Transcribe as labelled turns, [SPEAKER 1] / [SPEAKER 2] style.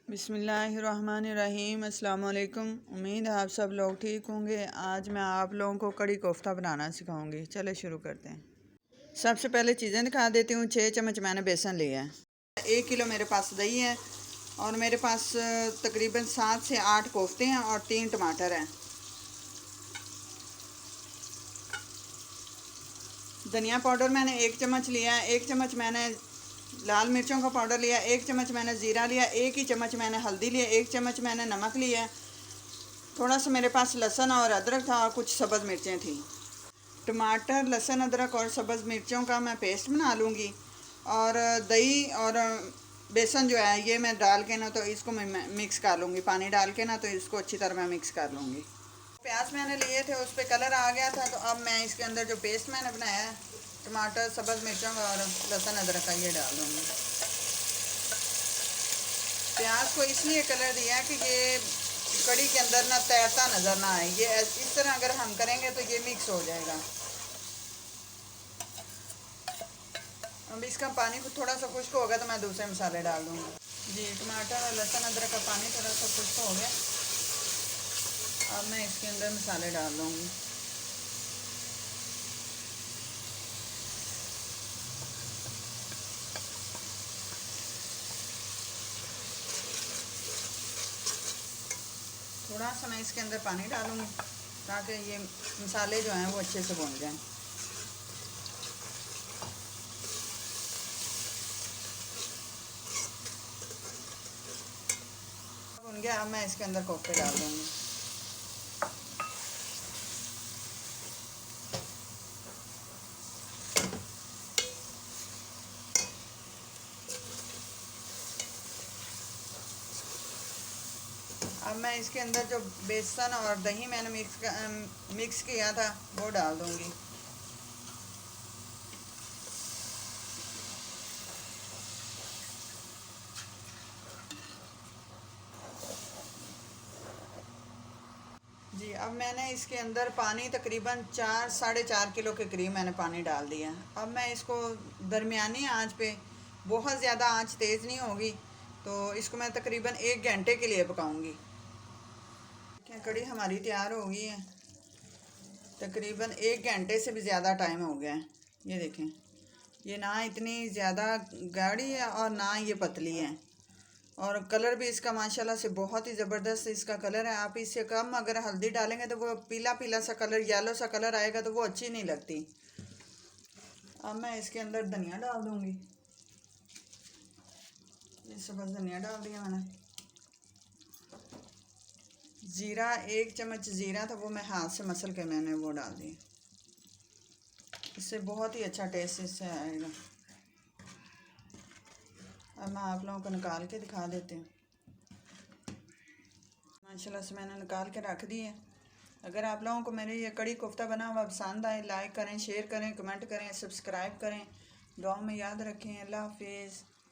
[SPEAKER 1] बिस्मिल्लाहिर्रहमानिर्रहीम। अस्सलाम वालेकुम। उम्मीद है आप सब लोग ठीक होंगे। आज मैं आप लोगों को कड़ी कोफ्ता बनाना सिखाऊंगी। चले शुरू करते हैं। सबसे पहले चीज़ें दिखा देती हूँ। 6 चम्मच मैंने बेसन लिया है। 1 किलो मेरे पास दही है और मेरे पास तकरीबन 7 से 8 कोफ्ते हैं और 3 टमाटर हैं। धनिया पाउडर मैंने 1 चम्मच लिया है। 1 चम्मच मैंने लाल मिर्चों का पाउडर लिया, 1 चम्मच मैंने ज़ीरा लिया, 1 ही चम्मच मैंने हल्दी लिया, 1 चम्मच मैंने नमक लिया। थोड़ा सा मेरे पास लहसुन और अदरक था और कुछ सब्ज़ मिर्चें थी। टमाटर, लहसुन, अदरक और सब्ज़ मिर्चों का मैं पेस्ट बना लूँगी। और दही और बेसन जो है ये मैं डाल के ना तो इसको मैं मिक्स कर लूँगी। पानी डाल के ना तो इसको अच्छी तरह मैं मिक्स कर लूँगी। प्याज मैंने लिए थे, उस पर कलर आ गया था, तो अब मैं इसके अंदर जो पेस्ट मैंने बनाया है टमाटर, सब्ज़ मिर्चों का और लहसुन अदरक का, ये डाल दूँगी। प्याज को इसलिए कलर दिया कि ये कड़ी के अंदर ना तैरता नज़र ना आए। ये इस तरह अगर हम करेंगे तो ये मिक्स हो जाएगा। अब इसका पानी को थोड़ा सा खुश्क होगा तो मैं दूसरे मसाले डाल दूँगी। जी, टमाटर और लहसुन अदरक का पानी थोड़ा सा खुश्क हो गया। अब मैं इसके अंदर मसाले डाल दूँगी। थोड़ा सा मैं इसके अंदर पानी डालूँगी ताकि ये मसाले जो हैं वो अच्छे से भुन जाएं। भुन गया, अब मैं इसके अंदर कोफ्ते डाल दूँगी। अब मैं इसके अंदर जो बेसन और दही मैंने मिक्स किया था वो डाल दूँगी। जी, अब मैंने इसके अंदर पानी तकरीबन 4-4.5 किलो के करीब मैंने पानी डाल दिया। अब मैं इसको दरमियानी आंच पे, बहुत ज़्यादा आंच तेज़ नहीं होगी, तो इसको मैं तकरीबन 1 घंटे के लिए पकाऊंगी। कड़ी हमारी तैयार हो गई है। तकरीबन 1 घंटे से भी ज़्यादा टाइम हो गया है। ये देखें, ये ना इतनी ज़्यादा गाढ़ी है और ना ये पतली है। और कलर भी इसका माशाल्लाह से बहुत ही ज़बरदस्त इसका कलर है। आप इससे कम अगर हल्दी डालेंगे तो वो पीला पीला सा कलर, येलो सा कलर आएगा, तो वो अच्छी नहीं लगती। अब मैं इसके अंदर धनिया डाल दूँगी। ये सब्ज़ धनिया डाल दिया मैंने। ज़ीरा, 1 चम्मच ज़ीरा था, वो मैं हाथ से मसल के मैंने वो डाल दिया। इससे बहुत ही अच्छा टेस्ट इससे आएगा। अब मैं आप लोगों को निकाल के दिखा देती हूँ। माशाल्लाह से मैंने निकाल के रख दी है। अगर आप लोगों को मेरे ये कड़ी कोफ्ता बना हुआ पसंद आए, लाइक करें, शेयर करें, कमेंट करें, सब्सक्राइब करें। दुआ में याद रखें। अल्लाह हाफिज़।